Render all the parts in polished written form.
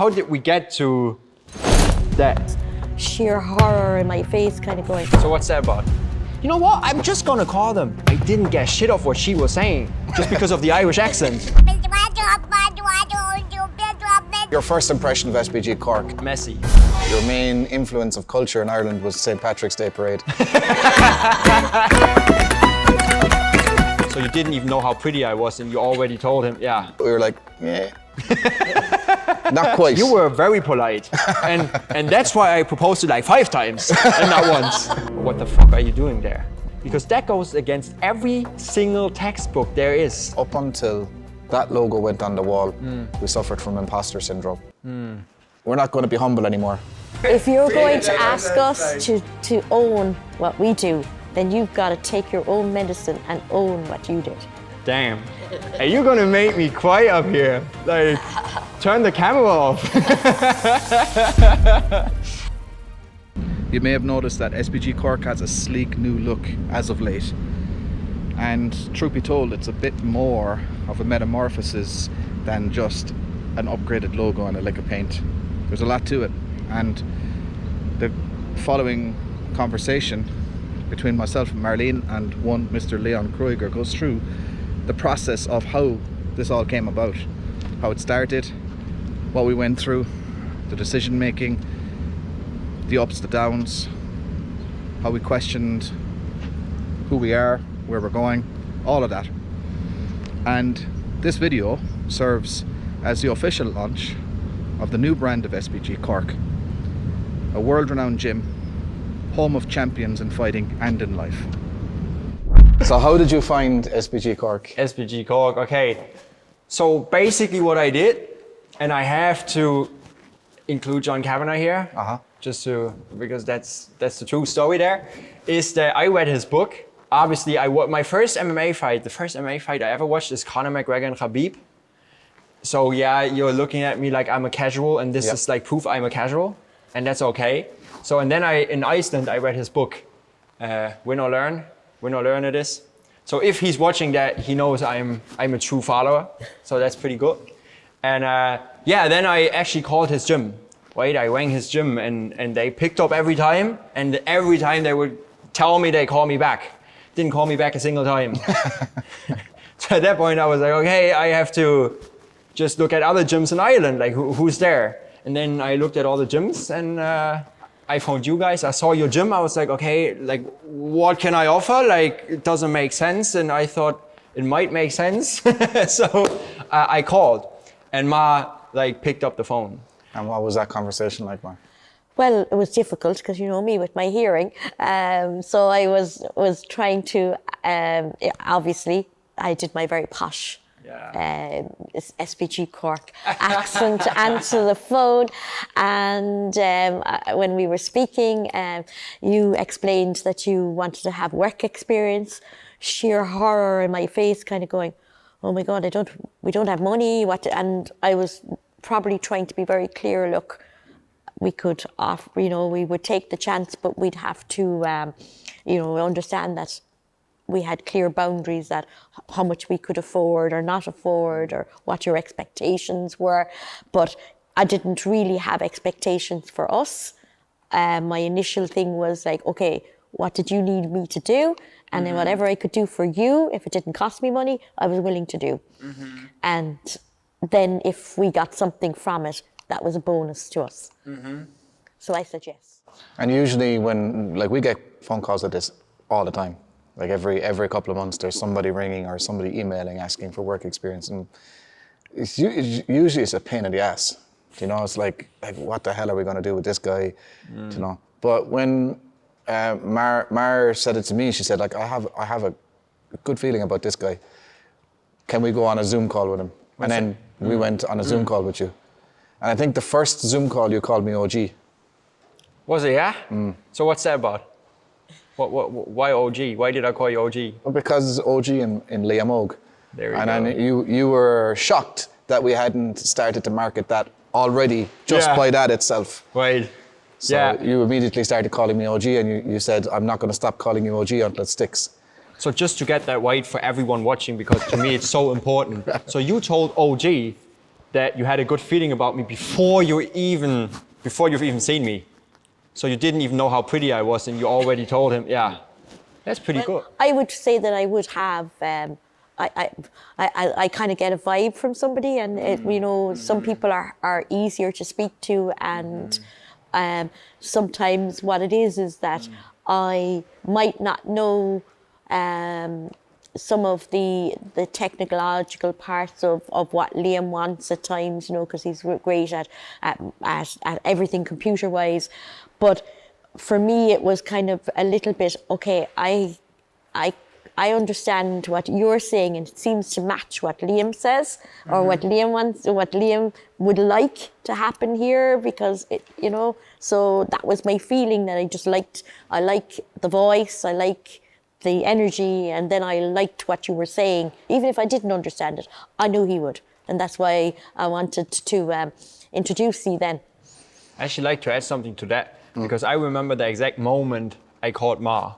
how did we get to that? Sheer horror in my face kind of going. So what's that about? You know what? I'm just gonna call them. I didn't get shit off what she was saying just because of the Irish accent. Your first impression of SBG Cork? Messy. Your main influence of culture in Ireland was St. Patrick's Day Parade. So you didn't even know how pretty I was and you already told him, yeah. We were like, yeah. Not quite. You were very polite. and that's why I proposed it like 5 times and not once. What the fuck are you doing there? Because that goes against every single textbook there is. Up until that logo went on the wall, we suffered from imposter syndrome. We're not going to be humble anymore. If you're going to ask us to own what we do, then you've got to take your own medicine and own what you did. Damn. Are you gonna make me quiet up here? Like, turn the camera off. You may have noticed that SBG Cork has a sleek new look as of late. And truth be told, it's a bit more of a metamorphosis than just an upgraded logo and a lick of paint. There's a lot to it. And the following conversation between myself and Marlene and one Mr. Leon Kroeger goes through the process of how this all came about, how it started, what we went through, the decision making, the ups, the downs, how we questioned who we are, where we're going, all of that. And this video serves as the official launch of the new brand of SBG Cork, a world-renowned gym, home of champions in fighting and in life. So how did you find SBG Cork? SBG Cork, okay. So basically what I did, and I have to include John Kavanagh here, just to, because that's the true story there, is that I read his book. Obviously, my first MMA fight, the first MMA fight I ever watched is Conor McGregor and Khabib. So yeah, you're looking at me like I'm a casual, and this is like proof I'm a casual, and that's okay. So, and then in Iceland, I read his book, Win or Learn it is. So if he's watching that, he knows I'm a true follower. So that's pretty good. And yeah, then I actually called his gym, right? I rang his gym and they picked up every time. And every time they would tell me they call me back. Didn't call me back a single time. So at that point I was like, okay, I have to just look at other gyms in Ireland, like who's there? And then I looked at all the gyms and I found you guys, I saw your gym, I was like, okay, like what can I offer? Like it doesn't make sense. And I thought it might make sense. So I called and Ma like picked up the phone. And what was that conversation like, Ma? Well, it was difficult because you know me with my hearing. So I was trying to, obviously I did my very posh SBG Cork accent to answer the phone, and when we were speaking, you explained that you wanted to have work experience. Sheer horror in my face, kind of going, "Oh my God, we don't have money." And I was probably trying to be very clear. Look, we could offer, we would take the chance, but we'd have to, understand that we had clear boundaries, that how much we could afford or not afford, or what your expectations were. But I didn't really have expectations for us. My initial thing was like, okay, what did you need me to do? And then whatever I could do for you, if it didn't cost me money, I was willing to do. And then if we got something from it, that was a bonus to us. So I said yes. And usually when, like, we get phone calls like this all the time. Like every couple of months, there's somebody ringing or somebody emailing asking for work experience, and usually it's a pain in the ass. It's like what the hell are we going to do with this guy? But when Mar said it to me, she said, like, I have a good feeling about this guy. Can we go on a Zoom call with him? And then we went on a Zoom call with you. And I think the first Zoom call you called me OG. Was it, yeah? So what's that about? Why OG? Why did I call you OG? Well, because OG in Liam Og. There we go. And then you were shocked that we hadn't started to market that already, just by that itself. Right. So you immediately started calling me OG, and you said, I'm not going to stop calling you OG until it sticks. So just to get that right for everyone watching, because to me it's so important. So you told OG that you had a good feeling about me before you've even seen me. So you didn't even know how pretty I was, and you already told him. Yeah, that's pretty good. I would say that I would have. I kind of get a vibe from somebody, and some people are easier to speak to, and sometimes what it is that I might not know some of the technological parts of what Liam wants at times, because he's great at everything computer wise. But for me, it was kind of a little bit, okay, I understand what you're saying, and it seems to match what Liam says, or what Liam wants, or what Liam would like to happen here, because so that was my feeling, that I like the voice, I like the energy, and then I liked what you were saying. Even if I didn't understand it, I knew he would. And that's why I wanted to introduce you then. I actually like to add something to that, because I remember the exact moment I called Ma.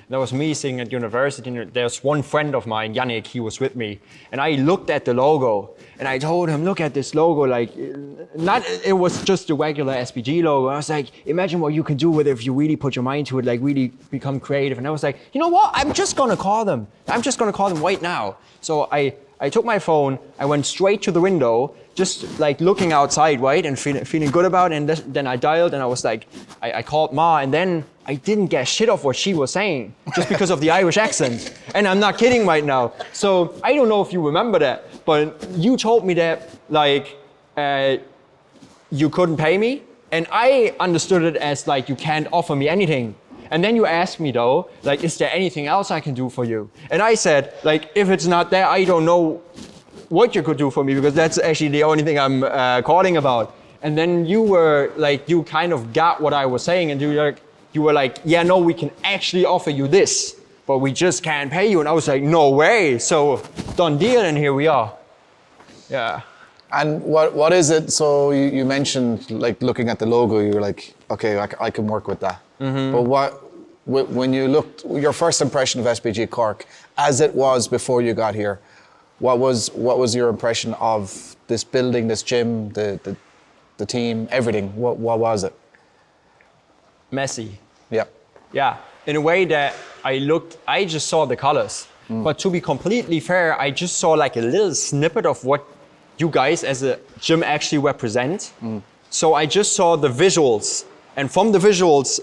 That was me sitting at university, and there's one friend of mine, Yannick, he was with me. And I looked at the logo, and I told him, look at this logo, it was just a regular SBG logo. I was like, imagine what you can do with it if you really put your mind to it, really become creative. And I was like, you know what, I'm just gonna call them right now. So I took my phone, I went straight to the window, just looking outside, right, and feeling good about it. And then I dialed, and I was like, I called Ma, and then I didn't get shit off what she was saying, just because of the Irish accent. And I'm not kidding right now. So I don't know if you remember that, but you told me that you couldn't pay me, and I understood it as you can't offer me anything. And then you asked me though, is there anything else I can do for you? And I said, if it's not there, I don't know what you could do for me, because that's actually the only thing I'm calling about. And then you were you kind of got what I was saying, and you were like, yeah, no, we can actually offer you this, but we just can't pay you. And I was like, no way. So done deal, and here we are. Yeah. And what is it? So you mentioned looking at the logo, you were like, okay, I can work with that. But when you looked, your first impression of SBG Cork, as it was before you got here, what was your impression of this building, this gym, the team, everything? What was it? Messy. Yeah. Yeah. In a way that I just saw the colors. But to be completely fair, I just saw a little snippet of what you guys as a gym actually represent. So I just saw the visuals. And from the visuals,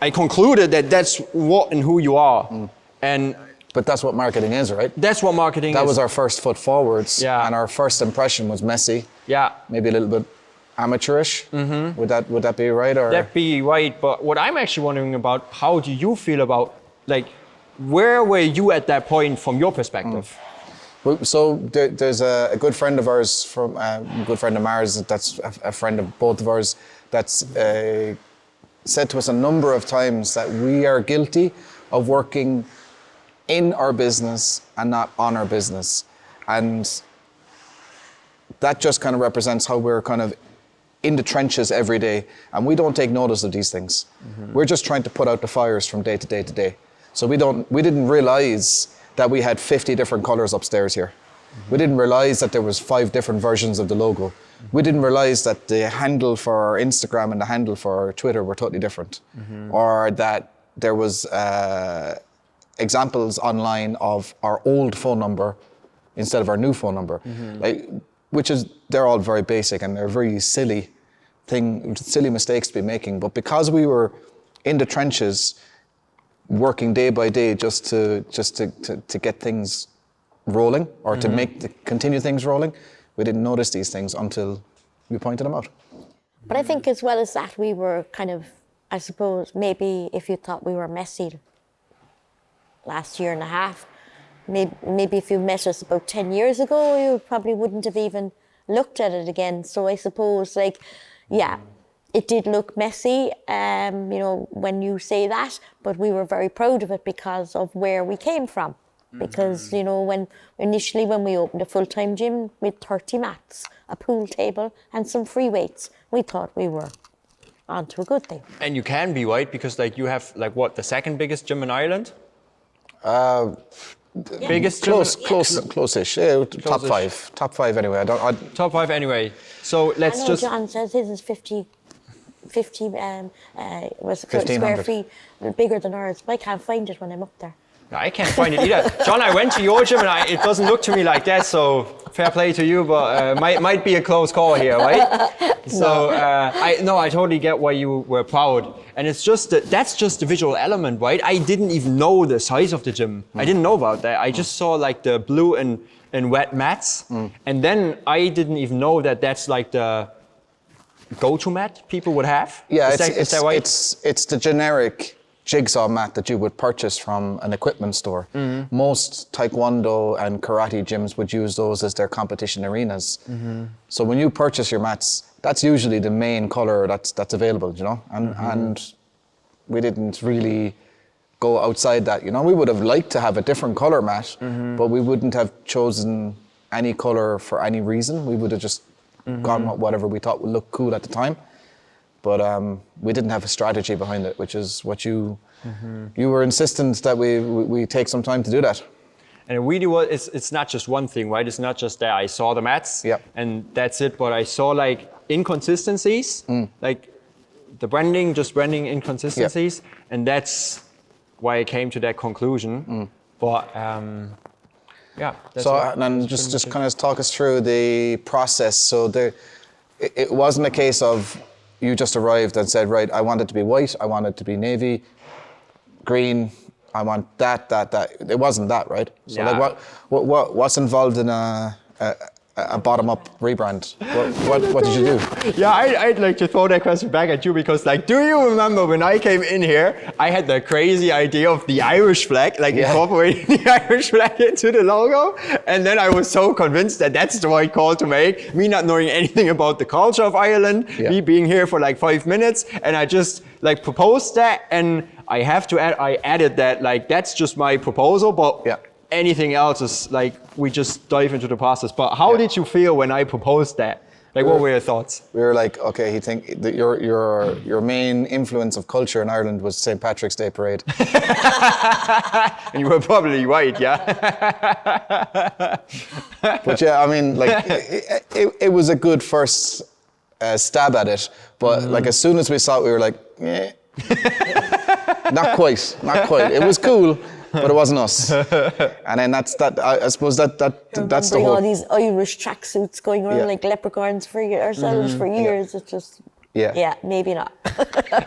I concluded that that's what and who you are. But that's what marketing is, right? That's what marketing is. That was our first foot forwards. Yeah. And our first impression was messy. Yeah. Maybe a little bit amateurish. Would that be right? Or? That'd be right. But what I'm actually wondering about, how do you feel about, where were you at that point from your perspective? So there's a good friend of ours, a good friend of Mars, that's a friend of both of ours, that's said to us a number of times that we are guilty of working in our business and not on our business. And that just kind of represents how we're kind of in the trenches every day, and we don't take notice of these things. We're just trying to put out the fires from day to day to day. So we didn't realize that we had 50 different colors upstairs here. We didn't realize that there was 5 different versions of the logo. We didn't realize that the handle for our Instagram and the handle for our Twitter were totally different. Or that there was examples online of our old phone number instead of our new phone number. They're all very basic, and they're very silly mistakes to be making. But because we were in the trenches, working day by day just to get things rolling, or to continue things rolling, we didn't notice these things until we pointed them out. But I think as well as that, we were kind of, I suppose, maybe if you thought we were messy last year and a half, maybe if you met us about 10 years ago, you probably wouldn't have even looked at it again. So I suppose, it did look messy, when you say that, but we were very proud of it because of where we came from. Because, when we opened a full-time gym with 30 mats, a pool table and some free weights, we thought we were onto a good thing. And you can be, right? Because you have the second biggest gym in Ireland? Biggest gym? Close-ish. Yeah, top five anyway. Top 5 anyway. So let's I know just. John says his is 50 square 1,500. feet, bigger than ours. But I can't find it when I'm up there. I can't find it either. John, I went to your gym and it doesn't look to me like that, so fair play to you, but might be a close call here, right? So I totally get why you were proud. And it's just that's just the visual element, right? I didn't even know the size of the gym. I didn't know about that. I just saw like the blue and wet mats. And then I didn't even know that that's like the go-to mat people would have. Yeah, is that right? it's the generic jigsaw mat that you would purchase from an equipment store. Most taekwondo and karate gyms would use those as their competition arenas. So when you purchase your mats, that's usually the main color that's available, you know. And we didn't really go outside that, you know. We would have liked to have a different color mat, but we wouldn't have chosen any color for any reason. We would have just gone with whatever we thought would look cool at the time. But we didn't have a strategy behind it, which is what you were insistent that we take some time to do that. And it really was, it's not just one thing, right? It's not just that I saw the mats and that's it, but I saw like inconsistencies, like the branding inconsistencies, and that's why I came to that conclusion. But yeah. And just kind of talk us through the process. So it wasn't a case of you just arrived and said, right, I want it to be white, I want it to be navy, green, I want that. It wasn't that, right? So like what's involved in a bottom-up rebrand? What did you do? Yeah, I'd like to throw that question back at you because, like, do you remember when I came in here, I had the crazy idea of the Irish flag, like incorporating the Irish flag into the logo, and then I was so convinced that that's the right call to make, me not knowing anything about the culture of Ireland, me being here for like 5 minutes, and I just like proposed that, and I have to add, I added that, like, that's just my proposal, but anything else is like, we just dive into the process. But how did you feel when I proposed that? Like, what were your thoughts? We were like, okay, he think that your main influence of culture in Ireland was St. Patrick's Day Parade. And you were probably right, yeah. But yeah, I mean, like, it was a good first stab at it. But like, as soon as we saw it, we were like, not quite. It was cool, but it wasn't us. And then I suppose that's the whole. All these Irish tracksuits going around like leprechauns for ourselves for years. It's just maybe not.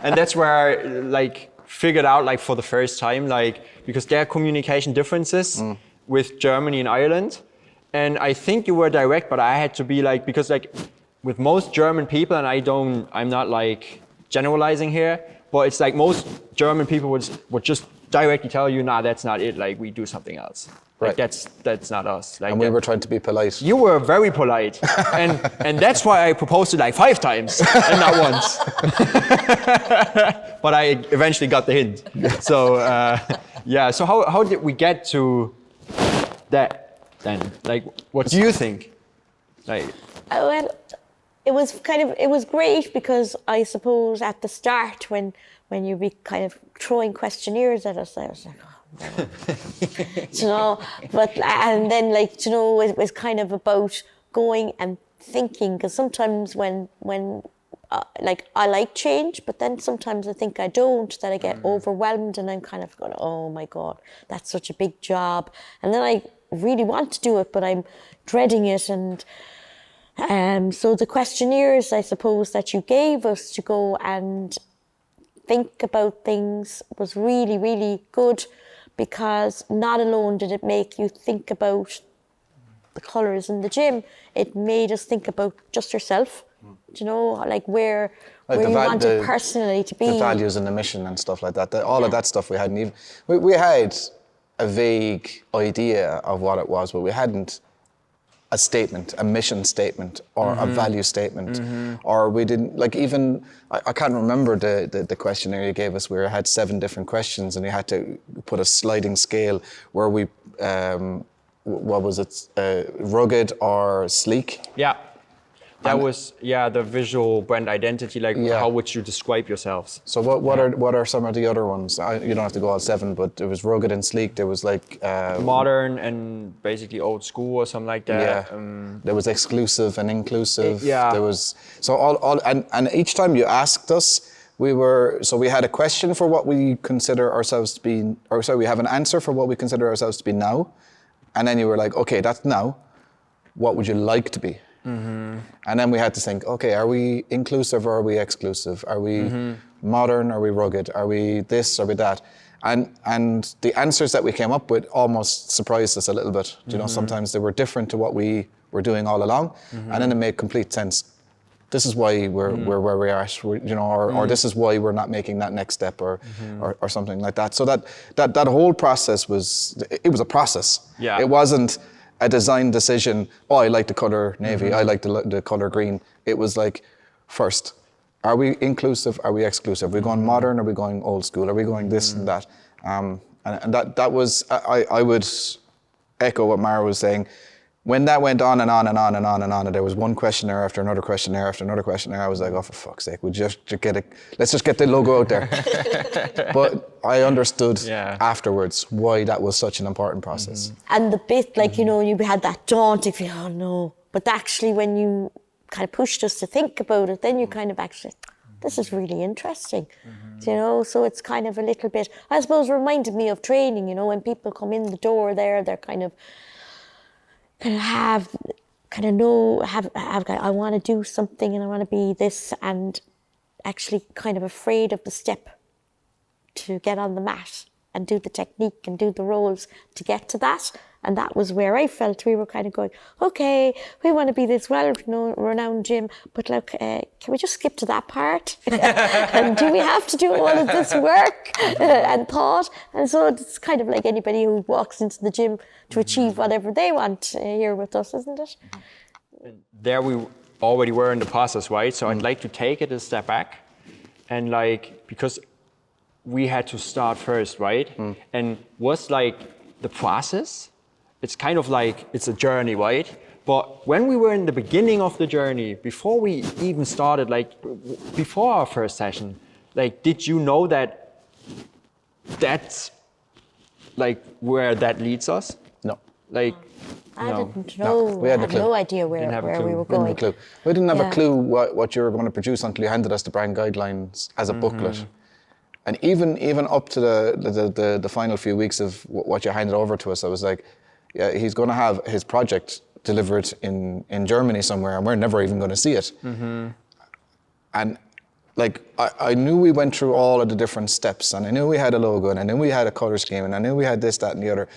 And that's where I like figured out, like, for the first time, like, because there are communication differences with Germany and Ireland, and I think you were direct, but I had to be like, because like with most German people, and I'm not like generalizing here, but it's like most German people would just directly tell you, nah, that's not it. Like, we do something else. Like, that's not us. Like, and we were trying to be polite. You were very polite, and that's why I proposed it like 5 times and not once. But I eventually got the hint. So So how did we get to that then? Like, what do you think? Like, well, it was great because I suppose at the start when you'd be kind of throwing questionnaires at us, I was like, oh, you know, and then like, you know, it was kind of about going and thinking, because sometimes when like I like change, but then sometimes I think I don't, that I get overwhelmed and I'm kind of going, oh my God, that's such a big job. And then I really want to do it, but I'm dreading it. And so the questionnaires, I suppose, that you gave us to go and think about things was really, really good, because not alone did it make you think about the colours in the gym, it made us think about just yourself, you know, like where you wanted personally to be. The values and the mission and stuff like that. All of that stuff we hadn't even... We had a vague idea of what it was, but we hadn't a statement, a mission statement, or a value statement, or we didn't, like, even, I can't remember the questionnaire you gave us. We had 7 different questions, and you had to put a sliding scale where we, what was it, rugged or sleek? Yeah. That was the visual brand identity. Like, how would you describe yourselves? So what are some of the other ones? You don't have to go all 7, but it was rugged and sleek. There was like modern and basically old school or something like that. Yeah. There was exclusive and inclusive. There was and each time you asked us, we had a question for what we consider ourselves to be, we have an answer for what we consider ourselves to be now, and then you were like, okay, that's now. What would you like to be? Mm-hmm. And then we had to think, okay, are we inclusive or are we exclusive? Are we modern? Are we rugged? Are we this? Are we that? And the answers that we came up with almost surprised us a little bit. You know, sometimes they were different to what we were doing all along, and then it made complete sense. This is why we're where we are, or this is why we're not making that next step, or something like that. So that whole process was a process. Yeah. It wasn't a design decision. Oh, I like the color navy. I like the color green. It was like, first, are we inclusive? Are we exclusive? Are we going modern? Are we going old school? Are we going this and that? And that was, I would echo what Mara was saying. When that went on and on and on and on and on, and there was one questionnaire after another questionnaire after another questionnaire, I was like, oh, for fuck's sake, let's just get the logo out there. But I understood afterwards why that was such an important process. And the bit, like, you had that daunting feeling, oh no. But actually, when you kind of pushed us to think about it, then you kind of actually, this is really interesting. So it's kind of a little bit, I suppose, reminded me of training, when people come in the door there, they're kind of I want to do something and I want to be this, and actually kind of afraid of the step to get on the mat and do the technique and do the roles to get to that. And that was where I felt we were kind of going, okay, we want to be this well-renowned gym, but look, can we just skip to that part? And do we have to do all of this work and thought? And so it's kind of like anybody who walks into the gym to achieve whatever they want here with us, isn't it? There we already were in the process, right? So I'd like to take it a step back, and because we had to start first, right? And what's the process? It's kind of like, it's a journey, right? But when we were in the beginning of the journey, before we even started, before our first session, did you know that that's where that leads us? No. I didn't know. We had no idea where we were going. We didn't have a clue what you were going to produce until you handed us the brand guidelines as a booklet. And even up to the final few weeks of what you handed over to us, I was like, yeah, he's going to have his project delivered in Germany somewhere, and we're never even going to see it. And I knew we went through all of the different steps, and I knew we had a logo, and I knew we had a color scheme, and I knew we had this, that, and the other.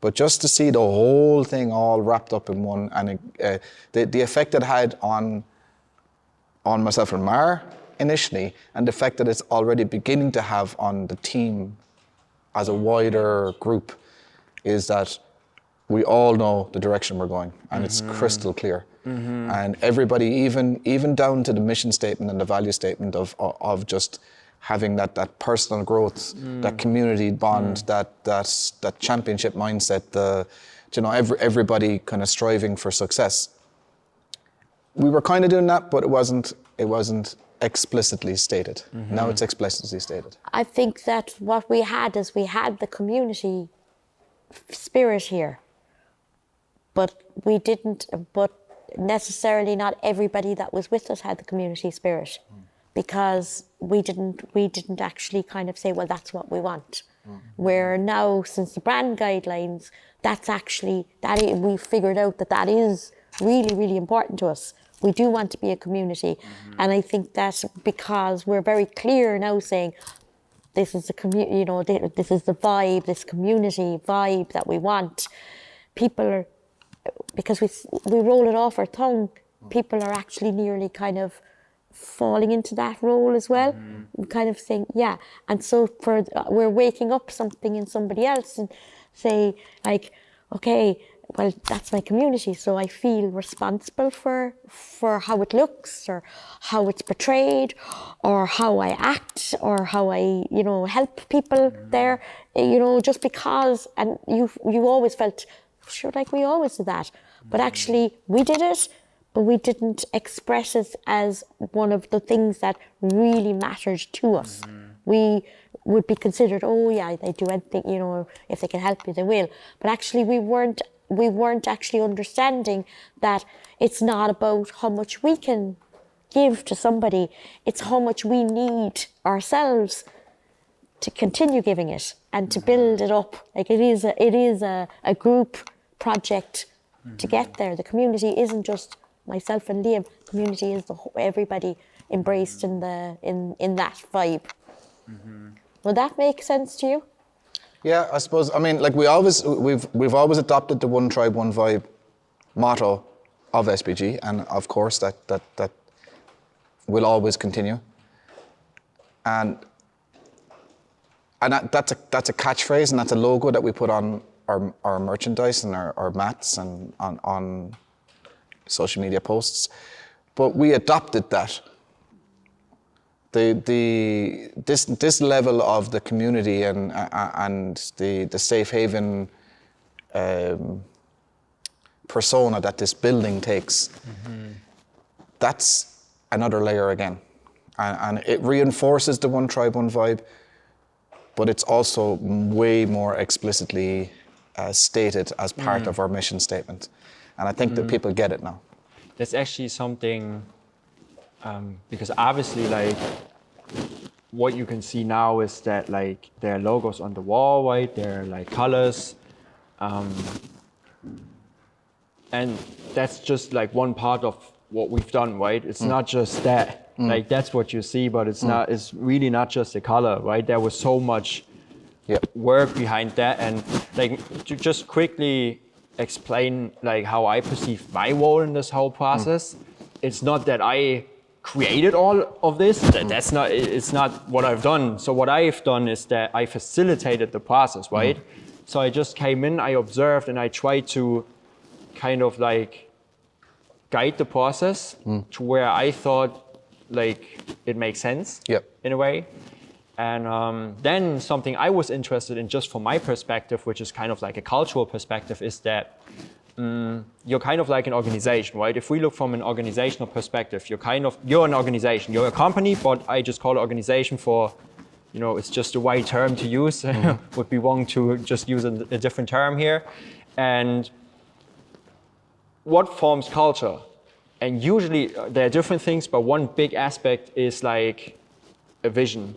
But just to see the whole thing all wrapped up in one, and the effect it had on myself and Mar initially, and the effect that it's already beginning to have on the team as a wider group, is that we all know the direction we're going, and it's crystal clear. And everybody, even down to the mission statement and the value statement of just having that personal growth, that community bond, that championship mindset, everybody kind of striving for success. We were kind of doing that, but it wasn't explicitly stated. Now it's explicitly stated. I think that what we had is we had the community spirit here, but necessarily not everybody that was with us had the community spirit, because we didn't actually kind of say, well, that's what we want. Where now, since the brand guidelines, we figured out that is really, really important to us. We do want to be a community. And I think that's because we're very clear now saying, this is the this is the vibe, this community vibe that we want. People are, because we roll it off our tongue, people are actually nearly kind of falling into that role as well, kind of saying, yeah. And so we're waking up something in somebody else and say, okay, well, that's my community, so I feel responsible for how it looks, or how it's portrayed, or how I act, or how I, help people there, just because, and you always felt, sure, we always did that. But actually, we did it but we didn't express it as one of the things that really mattered to us. We would be considered, oh yeah, they do anything, you know, if they can help you, they will. But actually we weren't actually understanding that it's not about how much we can give to somebody, it's how much we need ourselves to continue giving it and to build it up. Like it is a group project to get there. The community isn't just myself and Liam. The community is everybody embraced in that vibe. Will that make sense to you? Yeah, I suppose. I mean, like we've always adopted the one tribe, one vibe motto of SBG, and of course that will always continue. And that's a catchphrase, and that's a logo that we put on our merchandise and our mats and on social media posts. But we adopted that. This level of the community and the safe haven persona that this building takes, that's another layer again. And it reinforces the one tribe, one vibe, but it's also way more explicitly stated as part of our mission statement. And I think that people get it now. That's actually something, because obviously, like, what you can see now is that, like, there are logos on the wall, right? There are, like, colors. And that's just, like, one part of what we've done, right? It's not just that. Like, that's what you see, but it's really not just the color, right? There was so much work behind that. And, like, to just quickly explain, like, how I perceive my role in this whole process, it's not that I created all of this. It's not what I've done. So what I've done is that I facilitated the process, right? So I just came in, I observed, and I tried to kind of like guide the process to where I thought like it makes sense in a way. And then something I was interested in, just from my perspective, which is kind of like a cultural perspective, is that you're kind of like an organization, right? If we look from an organizational perspective, you're an organization, you're a company, but I just call it organization for, you know, it's just the right term to use. Would be wrong to just use a different term here. And what forms culture? And usually there are different things, but one big aspect is like a vision.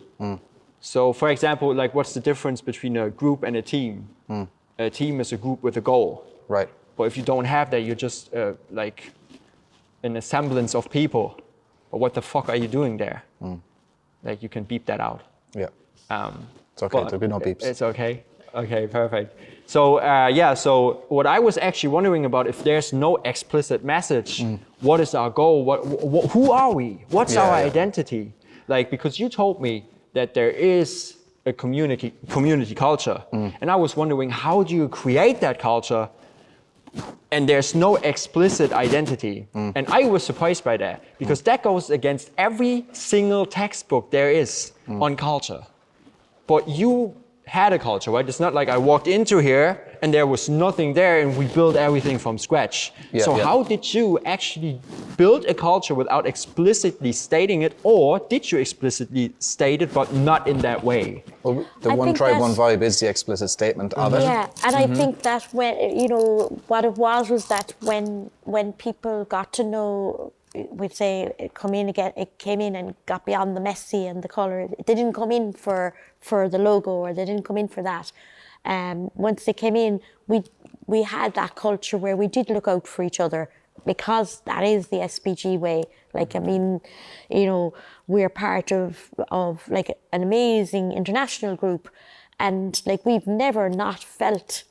So for example, like what's the difference between a group and a team? A team is a group with a goal. Right. But if you don't have that, you're just like an assemblance of people. But what the fuck are you doing there? Like you can beep that out. Yeah. It's okay, there'll be no beeps. It's okay. Okay, perfect. So so what I was actually wondering about, if there's no explicit message, what is our goal? Who are we? What's our identity? Like, because you told me that there is a community culture. And I was wondering, how do you create that culture and there's no explicit identity? And I was surprised by that, because that goes against every single textbook there is on culture. But you had a culture, right? It's not like I walked into here and there was nothing there and we built everything from scratch. How did you actually build a culture without explicitly stating it, or did you explicitly state it but not in that way? Well, the one tribe, one vibe is the explicit statement of it. Yeah, and I think that when, you know, what it was that when people got to know, we'd say it came in and got beyond the messy and the colour. They didn't come in for the logo, or they didn't come in for that. Once they came in, we had that culture where we did look out for each other, because that is the SBG way. Like, I mean, you know, we're part of like an amazing international group, and like we've never not felt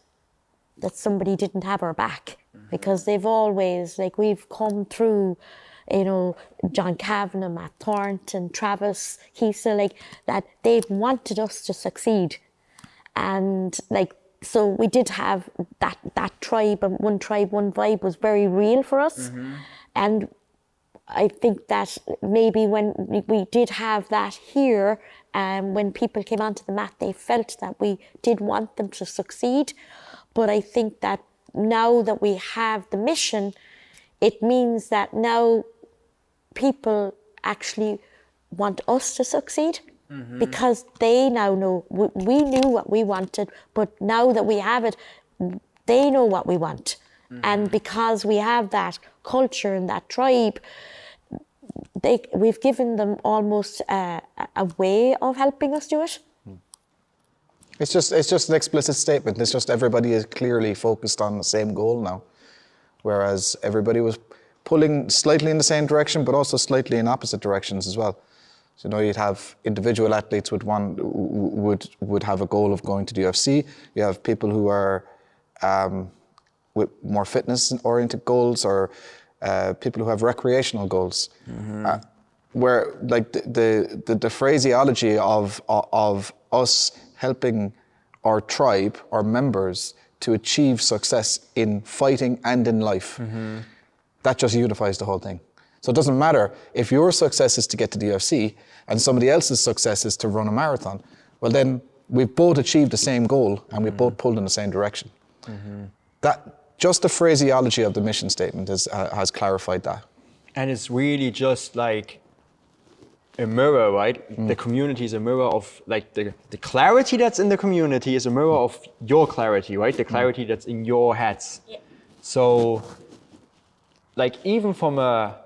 that somebody didn't have our back, because they've always, like, we've come through, you know, John Kavanagh, Matt Thornton, Travis, Kisa, like that, they've wanted us to succeed. And like, so we did have that tribe, and one tribe, one vibe was very real for us. And I think that maybe when we did have that here, when people came onto the mat, they felt that we did want them to succeed. But I think that now that we have the mission, it means that now people actually want us to succeed because they now know, we knew what we wanted, but now that we have it, they know what we want. And because we have that culture and that tribe, we've given them almost a way of helping us do it. It's just an explicit statement. It's just everybody is clearly focused on the same goal now, whereas everybody was pulling slightly in the same direction, but also slightly in opposite directions as well. So, you know, you'd have individual athletes would have a goal of going to the UFC. You have people who are with more fitness-oriented goals, or people who have recreational goals. Where like the phraseology of us helping our tribe, our members, to achieve success in fighting and in life, that just unifies the whole thing. So it doesn't matter if your success is to get to the UFC and somebody else's success is to run a marathon. Well, then we've both achieved the same goal and we both pulled in the same direction. That just the phraseology of the mission statement has clarified that. And it's really just like a mirror, right? The community is a mirror of like the clarity that's in the community is a mirror of your clarity, right? The clarity that's in your heads. Yeah. So like even from a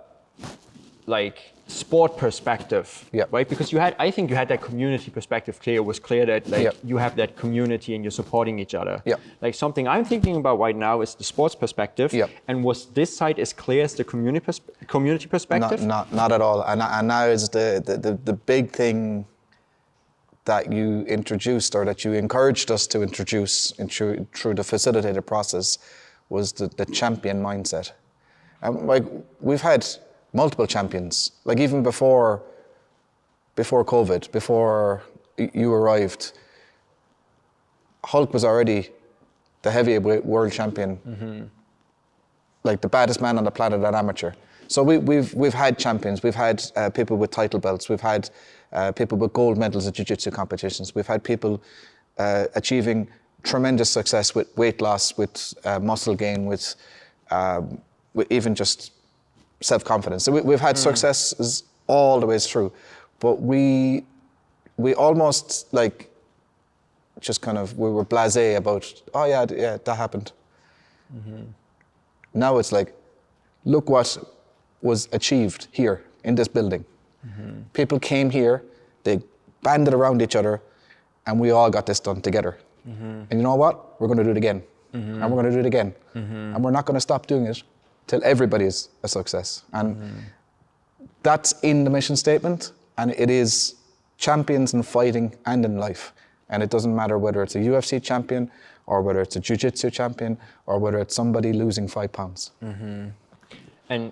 like sport perspective, right? Because I think you had that community perspective clear. It was clear that like you have that community and you're supporting each other. Like something I'm thinking about right now is the sports perspective. And was this side as clear as the community perspective? Not at all. And now is the big thing that you introduced, or that you encouraged us to introduce through the facilitated process, was the champion mindset. Like we've had multiple champions, like even before COVID, before you arrived, Hulk was already the heavyweight world champion, like the baddest man on the planet at amateur. So we've had champions, we've had people with title belts, we've had people with gold medals at jiu-jitsu competitions, we've had people achieving tremendous success with weight loss, with muscle gain, with even just self-confidence. So we've had successes all the ways through, but we almost like just kind of, we were blasé about, oh yeah, that happened. Now it's like, look what was achieved here in this building. People came here, they banded around each other, and we all got this done together. And you know what? We're going to do it again. And we're going to do it again. And we're not going to stop doing it till everybody is a success. And that's in the mission statement, and it is champions in fighting and in life. And it doesn't matter whether it's a UFC champion, or whether it's a jiu-jitsu champion, or whether it's somebody losing 5 pounds. And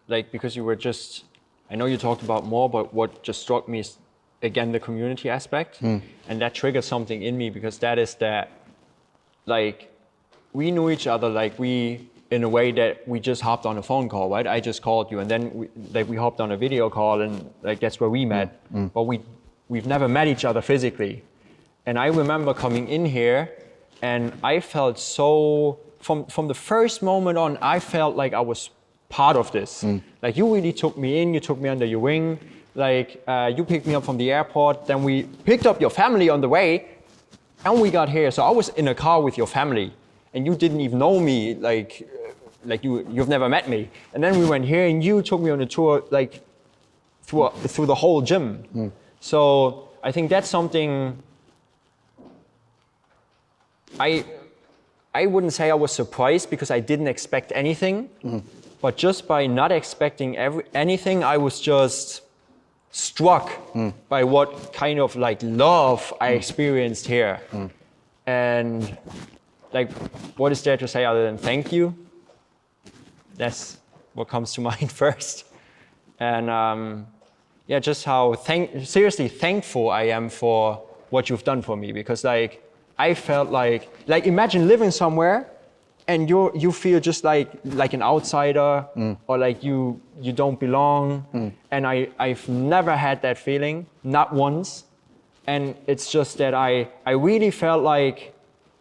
like, because you were just, I know you talked about more, but what just struck me is, again, the community aspect. And that triggered something in me, because that is that, like, we knew each other, like in a way that we just hopped on a phone call, right? I just called you, and then we hopped on a video call, and like that's where we met. But we've never met each other physically. And I remember coming in here, and I felt so, from the first moment on, I felt like I was part of this. Like you really took me in, you took me under your wing. Like you picked me up from the airport, then we picked up your family on the way, and we got here. So I was in a car with your family, and you didn't even know me, like you've never met me. And then we went here, and you took me on a tour, like through the whole gym. So I think that's something. I wouldn't say I was surprised, because I didn't expect anything. But just by not expecting anything, I was just struck by what kind of like love I experienced here. And like, what is there to say other than thank you? That's what comes to mind first. And yeah, just how seriously thankful I am for what you've done for me, because like I felt like imagine living somewhere and you feel just like an outsider, or like you don't belong. And I've never had that feeling, not once. And it's just that I really felt like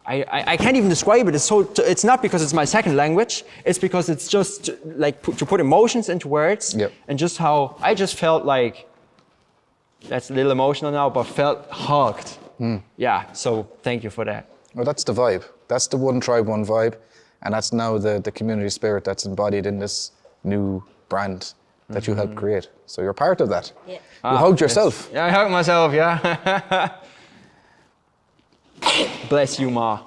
I can't even describe it. It's not because it's my second language. It's because it's just like to put emotions into words. Yep. And just how I just felt like, that's a little emotional now, but felt hugged. Yeah, so thank you for that. Well, that's the vibe. That's the one tribe, one vibe. And that's now the community spirit that's embodied in this new brand that you helped create. So you're part of that. Yeah. You hugged yourself. Yeah, I hugged myself, yeah. Bless you, Ma.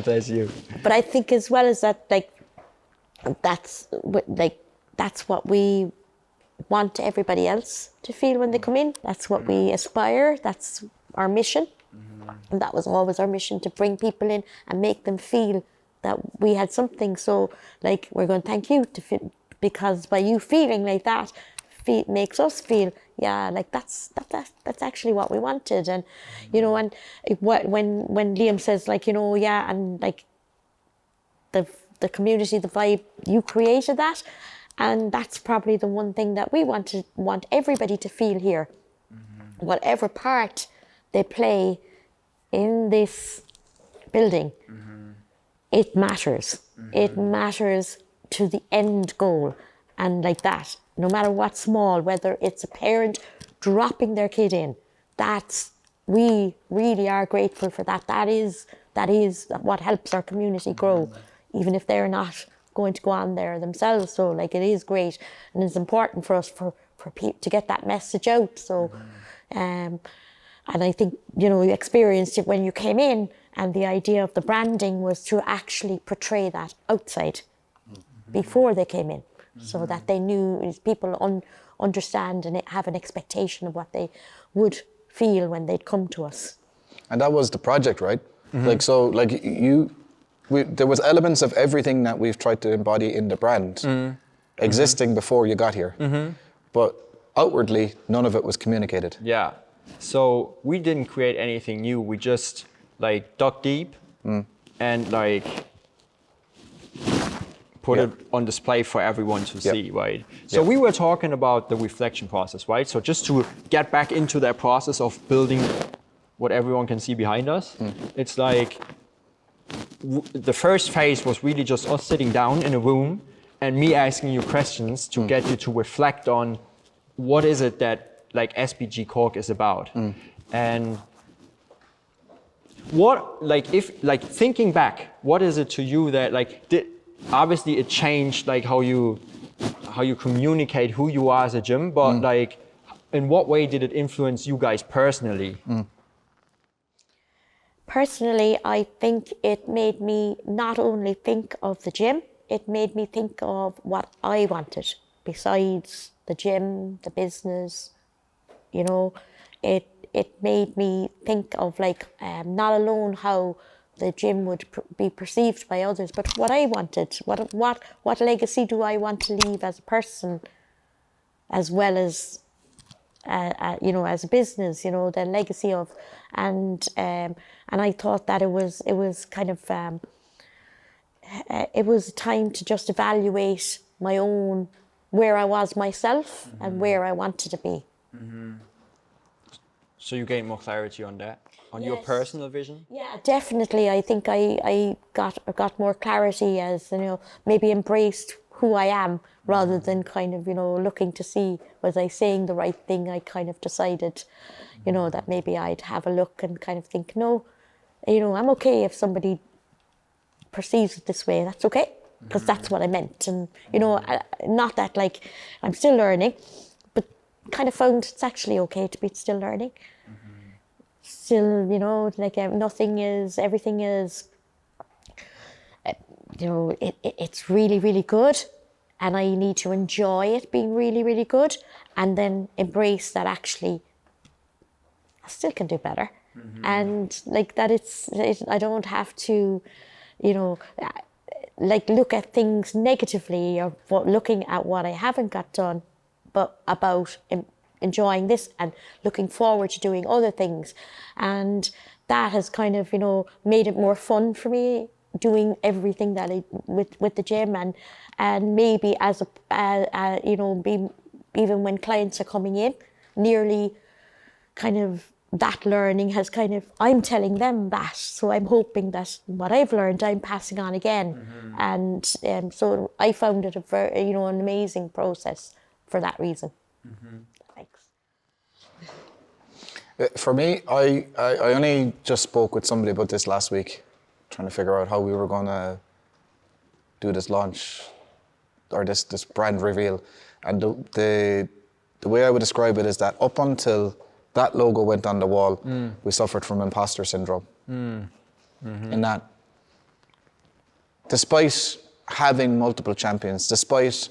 Bless you. But I think as well as that, like, that's what we want everybody else to feel when they come in. That's what we aspire. That's our mission. And that was always our mission, to bring people in and make them feel that we had something. So, like, we're going to thank you because by you feeling like that, makes us feel, yeah, like that's actually what we wanted. And you know, and when Liam says, like, you know, yeah, and like the community, the vibe, you created that, and that's probably the one thing that we want everybody to feel here. Whatever part they play in this building, it matters. It matters to the end goal. And like that, no matter what small, whether it's a parent dropping their kid in, we really are grateful for that. That is what helps our community grow, even if they're not going to go on there themselves. So, like, it is great, and it's important for us for people to get that message out. So, and I think, you know, you experienced it when you came in, and the idea of the branding was to actually portray that outside before they came in, so that they knew, people understand and have an expectation of what they would feel when they'd come to us. And that was the project, right? Like, so, like, there was elements of everything that we've tried to embody in the brand existing before you got here. But outwardly, none of it was communicated. Yeah. So we didn't create anything new. We just, like, dug deep and, like, put it on display for everyone to see, right? So we were talking about the reflection process, right? So just to get back into that process of building what everyone can see behind us, it's like the first phase was really just us sitting down in a room and me asking you questions to get you to reflect on what is it that, like, SBG Cork is about. And what, like, if, like, thinking back, what is it to you that, like, obviously it changed, like, how you communicate who you are as a gym, but like, in what way did it influence you guys personally? Personally, I think it made me not only think of the gym, it made me think of what I wanted besides the gym, the business. You know, it made me think of, like, not alone how the gym would be perceived by others, but what I wanted. What legacy do I want to leave as a person, as well as you know, as a business? You know, the legacy of, and I thought that it was kind of it was time to just evaluate my own, where I was myself and where I wanted to be. So you gained more clarity on that, on your personal vision? Yeah, definitely. I think I got more clarity, as, you know, maybe embraced who I am rather than kind of, you know, looking to see, was I saying the right thing? I kind of decided, you know, that maybe I'd have a look and kind of think, no, you know, I'm okay if somebody perceives it this way, that's okay, because that's what I meant. And, you know, not that, like, I'm still learning, but kind of found it's actually okay to be still learning. Still, you know, like, everything is, you know, it's really, really good, and I need to enjoy it being really, really good, and then embrace that actually I still can do better. And, like, that I don't have to, you know, like, look at things negatively or looking at what I haven't got done, but about enjoying this and looking forward to doing other things. And that has kind of, you know, made it more fun for me, doing everything that with the gym, and maybe as you know, even when clients are coming in, nearly kind of that learning has kind of, I'm telling them that, so I'm hoping that what I've learned I'm passing on again. And so I found it a very, you know, an amazing process for that reason. Thanks. For me, I only just spoke with somebody about this last week, trying to figure out how we were going to do this launch or this brand reveal. And the way I would describe it is that up until that logo went on the wall, we suffered from imposter syndrome. In that, despite having multiple champions, despite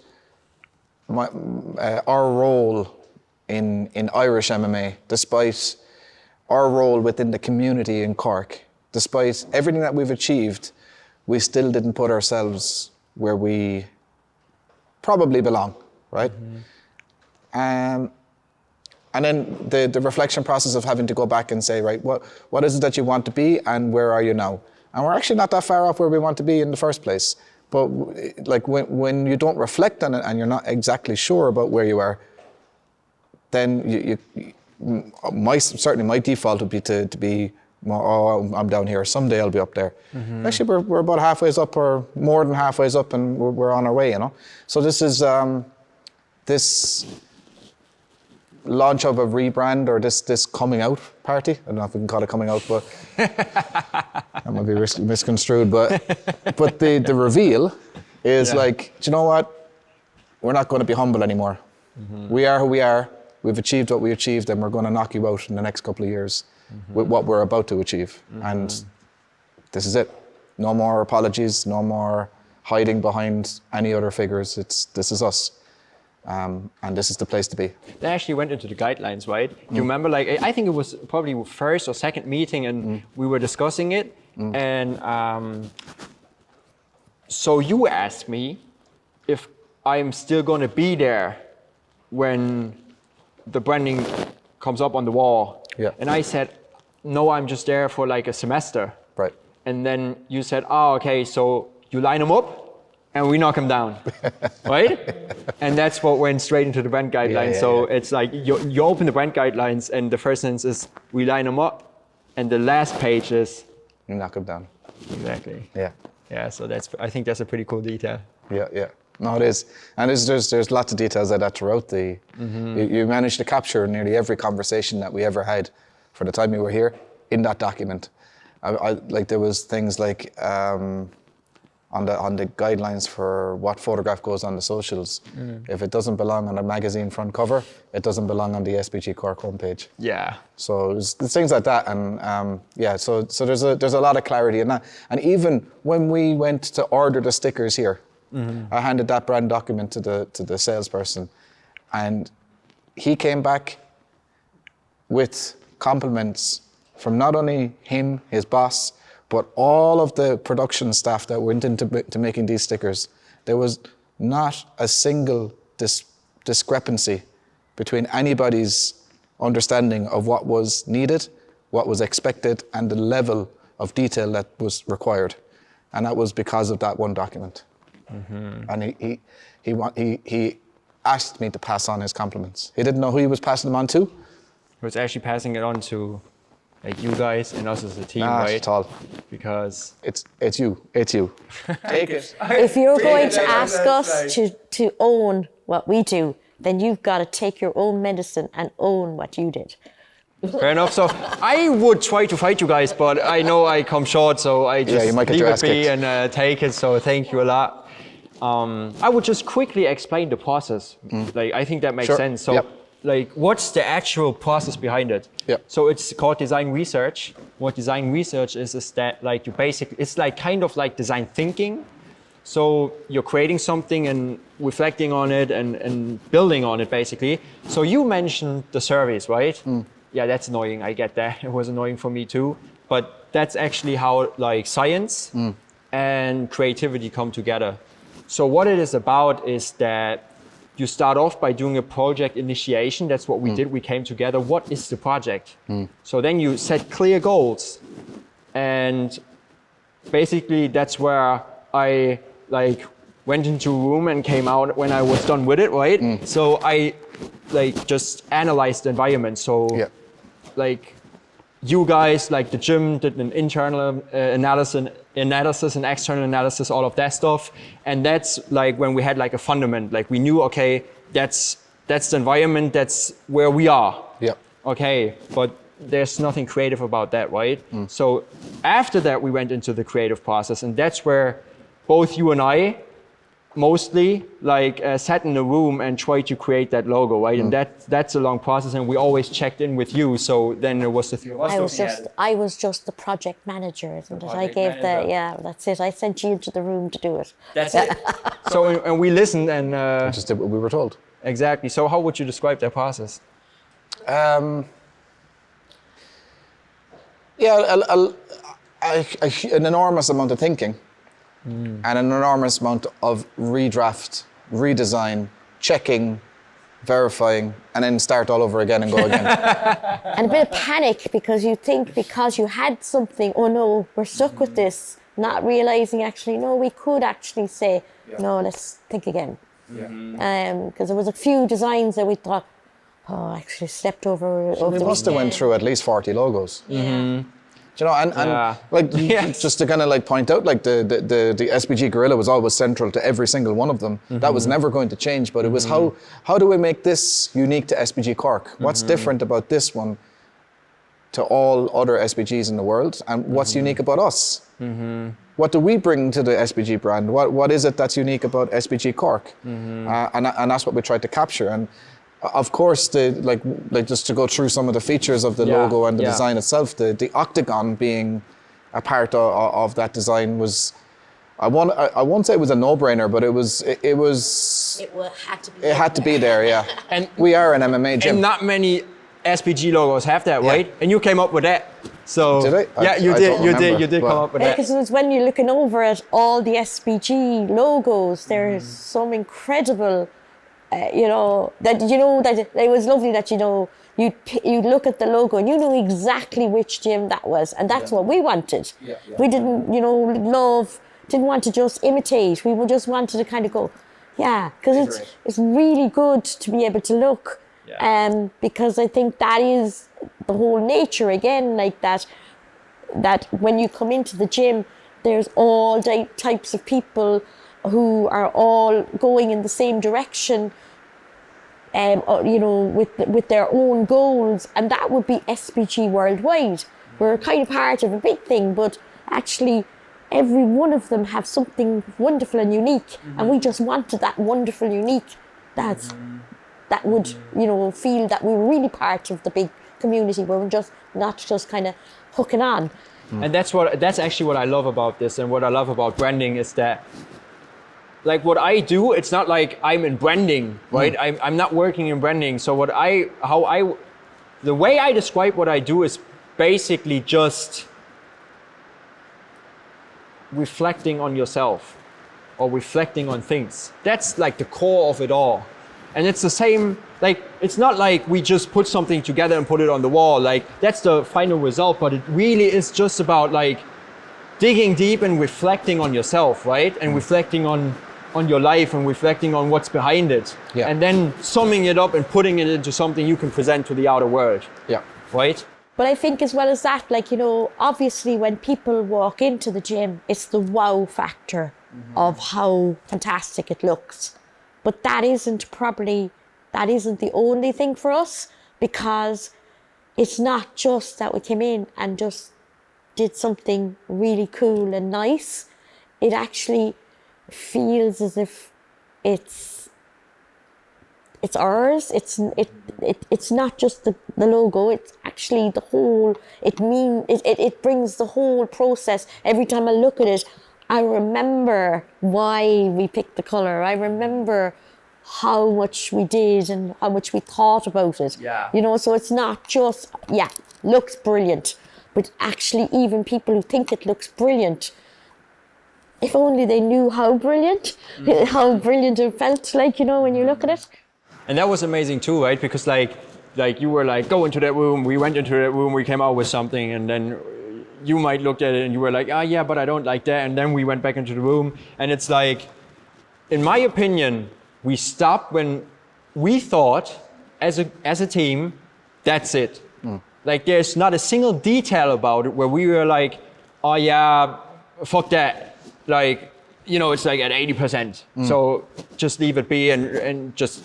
our role in Irish MMA, despite our role within the community in Cork, despite everything that we've achieved, we still didn't put ourselves where we probably belong, right? And then the reflection process of having to go back and say, right, what is it that you want to be and where are you now? And we're actually not that far off where we want to be in the first place. But like when you don't reflect on it and you're not exactly sure about where you are, then certainly my default would be to be more, oh, I'm down here, someday I'll be up there. Actually, we're about halfway up or more than halfway up and we're on our way, you know? So this is, this launch of a rebrand or this coming out party. I don't know if we can call it coming out, but that might be misconstrued. But the reveal is like, do you know what? We're not going to be humble anymore. We are who we are. We've achieved what we achieved, and we're going to knock you out in the next couple of years with what we're about to achieve. And this is it. No more apologies. No more hiding behind any other figures. This is us. And this is the place to be. They actually went into the guidelines, right? You remember, like, I think it was probably first or second meeting, and we were discussing it. And so you asked me if I'm still going to be there when the branding comes up on the wall. Yeah. And I said, no, I'm just there for like a semester. Right. And then you said, oh, okay, so you line them up and we knock them down, right? And that's what went straight into the brand guidelines. It's like you open the brand guidelines and the first sentence is we line them up, and the last page is you knock them down. Exactly. Yeah. Yeah. So I think that's a pretty cool detail. Yeah. No, it is, and there's lots of details like that throughout the. You managed to capture nearly every conversation that we ever had, for the time you were here, in that document. I like there was things like. On the guidelines for what photograph goes on the socials. If it doesn't belong on a magazine front cover, it doesn't belong on the SBG Cork homepage. Yeah. So there's things like that, and so there's a lot of clarity in that. And even when we went to order the stickers here, I handed that brand document to the salesperson, and he came back with compliments from not only him, his boss, but all of the production staff that went into making these stickers. There was not a single discrepancy between anybody's understanding of what was needed, what was expected, and the level of detail that was required. And that was because of that one document. And he asked me to pass on his compliments. He didn't know who he was passing them on to. He was actually passing it on to like you guys and us as a team, Not right? at all. Because it's you. Take it. If you're going to ask us to own what we do, then you've got to take your own medicine and own what you did. fair enough. So I would try to fight you guys, but I know I come short, so I just you might get leave your it ass be kicked. and take it. So thank you a lot. I would just quickly explain the process. Like I think that makes Sure. sense. So. Yep. Like, what's the actual process behind it? Yep. So it's called design research. What design research is that like it's like kind of like design thinking. So you're creating something and reflecting on it and building on it basically. So you mentioned the surveys, right? Yeah, that's annoying. I get that. It was annoying for me too. But that's actually how like science and creativity come together. So what it is about is that you start off by doing a project initiation. That's what we did. We came together. What is the project? So then you set clear goals. And basically that's where I like went into a room and came out when I was done with it, right? So I like just analyzed the environment. So like you guys, like the gym, did an internal analysis and external analysis, all of that stuff. And that's like when we had like a fundament, like we knew, okay, that's the environment, that's where we are. Yeah. Okay, but there's nothing creative about that, right? So after that, we went into the creative process, and that's where both you and I mostly like sat in a room and tried to create that logo, right? And that's a long process, and we always checked in with you. So then there was the three of us. I was just the project manager, isn't it? I project gave manager. that's it. I sent you into the room to do it. That's it. So and we listened and Just did what we were told. exactly. So how would you describe that process? An enormous amount of thinking and an enormous amount of redraft, redesign, checking, verifying, and then start all over again and go again. And a bit of panic because you think because you had something, oh no, we're stuck with this, not realizing actually, no, we could actually say, no, let's think again. Because there was a few designs that we thought, oh, actually stepped over. We must have went through at least 40 logos. Do you know, and like just to kind of like point out, like the SBG gorilla was always central to every single one of them. That was never going to change, but it was how do we make this unique to SBG Cork? What's different about this one to all other SBGs in the world, and what's unique about us? What do we bring to the SBG brand? What is it that's unique about SBG Cork? And that's what we tried to capture. And of course, like just to go through some of the features of the logo and the design itself, the octagon being a part of that design was, I won't say it was a no-brainer, but it had to be there, yeah. And we are an MMA gym. And not many SBG logos have that, right? And you came up with that. So did I? Yeah, you did come up with that. Because it's when you're looking over at all the SBG logos, there's some incredible. That it was lovely that you'd look at the logo and you knew exactly which gym that was, and that's what we wanted. We didn't didn't want to just imitate. We just wanted to kind of go, because it's really good to be able to look, because I think that is the whole nature again, like that when you come into the gym, there's all types of people who are all going in the same direction, with their own goals, and that would be SBG worldwide. We're kind of part of a big thing, but actually every one of them have something wonderful and unique, and we just wanted that wonderful, unique, that would, feel that we were really part of the big community, where we're just not just kind of hooking on. And that's actually what I love about this, and what I love about branding is that, like, what I do, it's not like I'm in branding, right? I'm not working in branding. So the way I describe what I do is basically just reflecting on yourself or reflecting on things. That's like the core of it all. And it's the same, like, it's not like we just put something together and put it on the wall. Like, that's the final result, but it really is just about like digging deep and reflecting on yourself, right? And reflecting on your life and reflecting on what's behind it. And then summing it up and putting it into something you can present to the outer world. Right? But I think as well as that, like, obviously when people walk into the gym, it's the wow factor of how fantastic it looks. But that isn't the only thing for us, because it's not just that we came in and just did something really cool and nice. It actually feels as if it's ours. It's not just the logo. It's actually the whole. It brings the whole process. Every time I look at it, I remember why we picked the color. I remember how much we did and how much we thought about it. So it's not just looks brilliant, but actually even people who think it looks brilliant, if only they knew how brilliant it felt like, when you look at it. And that was amazing too, right? Because like you were like, go into that room, we went into that room, we came out with something, and then you might look at it and you were like, but I don't like that. And then we went back into the room, and it's like, in my opinion, we stopped when we thought as a team, that's it. Like there's not a single detail about it where we were like, oh yeah, fuck that. Like, you know, it's like at 80%. So just leave it be and just,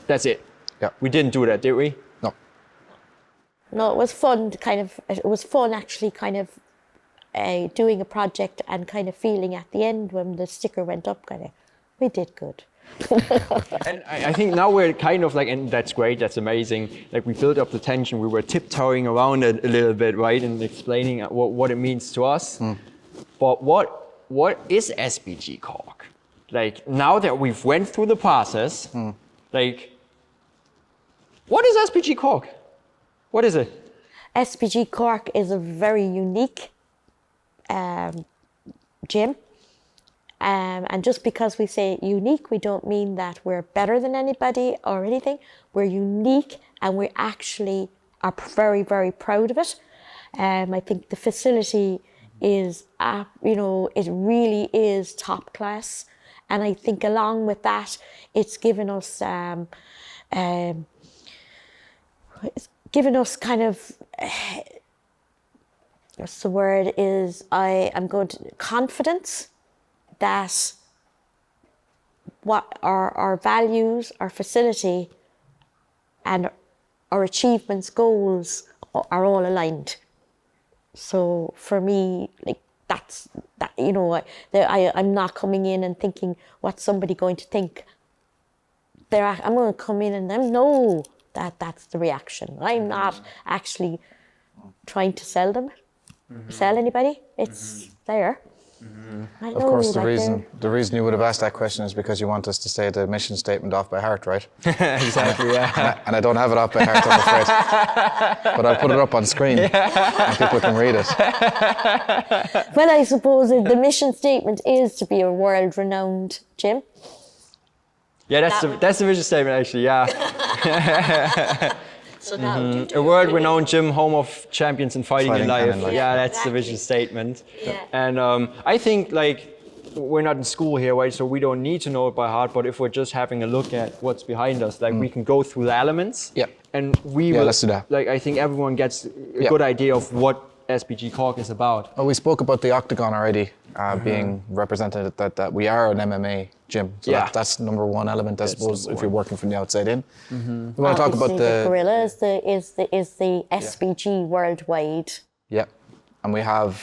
that's it. Yeah. We didn't do that, did we? No. No, it was fun it was fun actually kind of doing a project and kind of feeling at the end when the sticker went up, kind of, we did good. And I think now we're kind of like, and that's great, that's amazing. Like we built up the tension, we were tiptoeing around it a little bit, right? And explaining what it means to us. But what is SBG Cork? Like now that we've went through the process, like, what is SBG Cork? What is it? SBG Cork is a very unique gym. And just because we say unique, we don't mean that we're better than anybody or anything. We're unique and we actually are very, very proud of it. I think the facility is, it really is top class. And I think along with that, it's given us, kind of, what's the word is, I'm going to, confidence that what our values, our facility, and our achievements, goals are all aligned. So for me, like that's that. You know, I'm not coming in and thinking what's somebody going to think. I'm going to come in and I know that's the reaction. I'm not actually trying to sell them, sell anybody. It's there. Of course, the reason you would have asked that question is because you want us to say the mission statement off by heart, right? Exactly, yeah. And I don't have it off by heart, I'm afraid. But I'll put it up on screen and people can read it. Well, I suppose the mission statement is to be a world-renowned gym. Yeah, that's the vision statement actually, yeah. So now, a world-renowned gym, home of champions in fighting in life. Yeah, that's exactly. the vision statement. Yeah. And I think like we're not in school here, right? So we don't need to know it by heart. But if we're just having a look at what's behind us, like we can go through the elements. Yeah. And we will. Let's do that. Like I think everyone gets a good idea of what SBG Cork is about. Well, we spoke about the octagon already being represented. That we are an MMA gym. So that's number one element, I suppose, if you're working from the outside in. We want to talk about the gorilla is the SBG worldwide. Yeah, and we have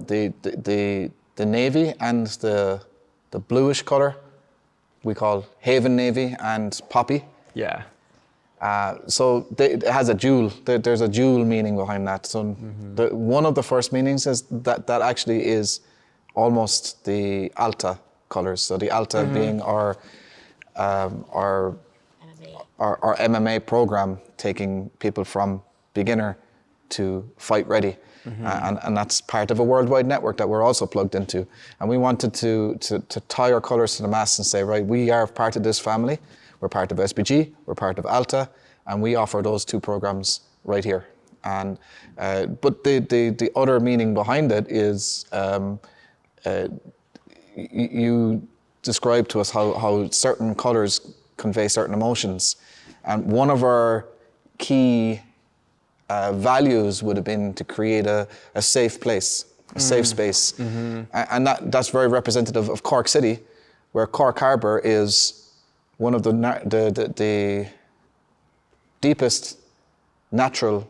the navy and the bluish color we call Haven Navy and Poppy. Yeah. So it has a dual. There's a dual meaning behind that. So one of the first meanings is that actually is almost the Alta colors. So the Alta being our MMA program, taking people from beginner to fight ready, and that's part of a worldwide network that we're also plugged into. And we wanted to tie our colors to the mast and say, right, we are part of this family. We're part of SBG, we're part of Alta, and we offer those two programs right here. And but the other meaning behind it is you described to us how certain colors convey certain emotions, and one of our key values would have been to create a safe place, a safe space, and that's very representative of Cork City, where Cork Harbour is one of the deepest natural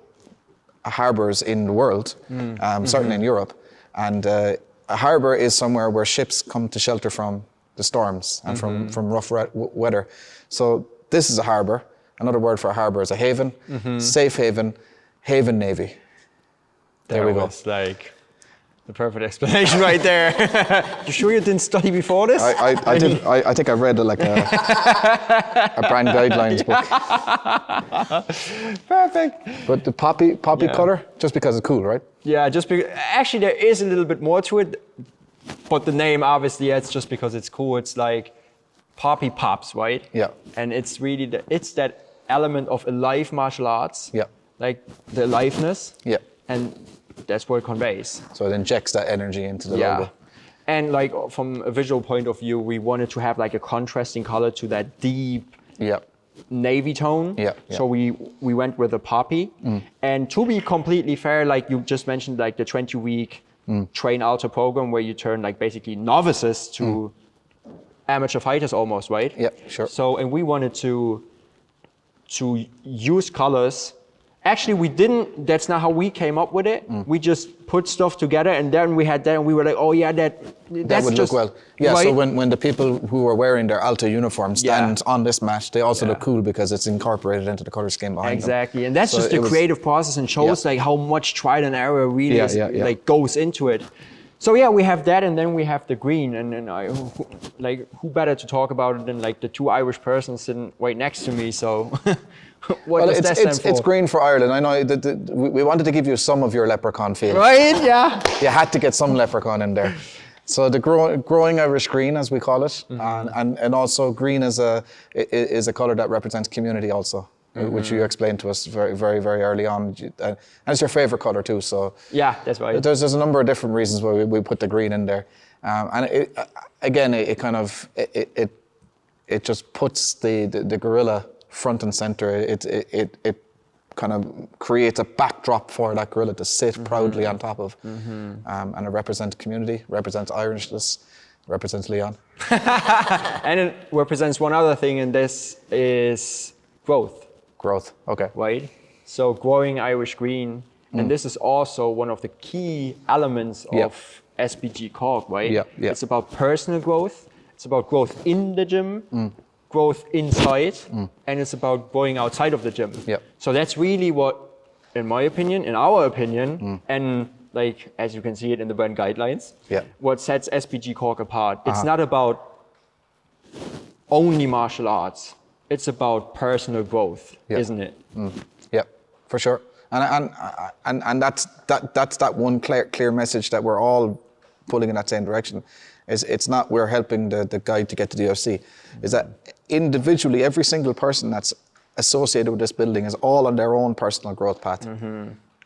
harbours in the world, certainly in Europe. And a harbour is somewhere where ships come to shelter from the storms and from rough weather. So this is a harbour. Another word for a harbour is a haven, safe haven, Haven Navy. There we go. Was like the perfect explanation right there. You sure you didn't study before this? I did. I think I read like a brand guidelines book. Perfect. But the poppy color, just because it's cool, right? Yeah, just because actually there is a little bit more to it, but the name obviously it's just because it's cool. It's like poppy pops, right? Yeah. And it's really it's that element of alive martial arts. Yeah. Like the aliveness. Yeah. And that's what it conveys. So it injects that energy into the logo. And like from a visual point of view, we wanted to have like a contrasting color to that deep navy tone. Yeah. So we went with a poppy. And to be completely fair, like you just mentioned, like the 20-week train alter program where you turn like basically novices to amateur fighters almost, right? Yeah, sure. So, and we wanted to use colors. Actually, we didn't, that's not how we came up with it. We just put stuff together and then we had that and we were like, oh yeah, that would just, look well. Yeah, right? so when the people who are wearing their Alta uniform stand on this mat, they also look cool because it's incorporated into the color scheme behind them. Exactly, and that's So just the it was- creative process and shows like how much trial and error really Yeah. like goes into it. So yeah, we have that, and then we have the green, and then who better to talk about it than like the two Irish persons sitting right next to me? So, what does that stand for? It's green for Ireland. I know we wanted to give you some of your leprechaun feel. Right? Yeah. You had to get some leprechaun in there. So the growing Irish green, as we call it, and also green is a color that represents community also. Which you explained to us very, very, very early on, and it's your favorite color too. So yeah, that's right. There's a number of different reasons why we put the green in there, and it just puts the gorilla front and center. It kind of creates a backdrop for that gorilla to sit proudly on top of, and it represents community, represents Irishness, represents Leon, And it represents one other thing, and this is growth. growth. Okay. Right? So growing Irish green, and this is also one of the key elements of SBG Cork, right? Yeah. It's about personal growth, it's about growth in the gym, growth inside, and it's about growing outside of the gym. Yeah. So that's really what, in my opinion, in our opinion, and like as you can see it in the brand guidelines, what sets SBG Cork apart. It's not about only martial arts. It's about personal growth, isn't it? Yeah, for sure. And that's that one clear message that we're all pulling in that same direction. It's not we're helping the guy to get to the UFC. Is that individually every single person that's associated with this building is all on their own personal growth path.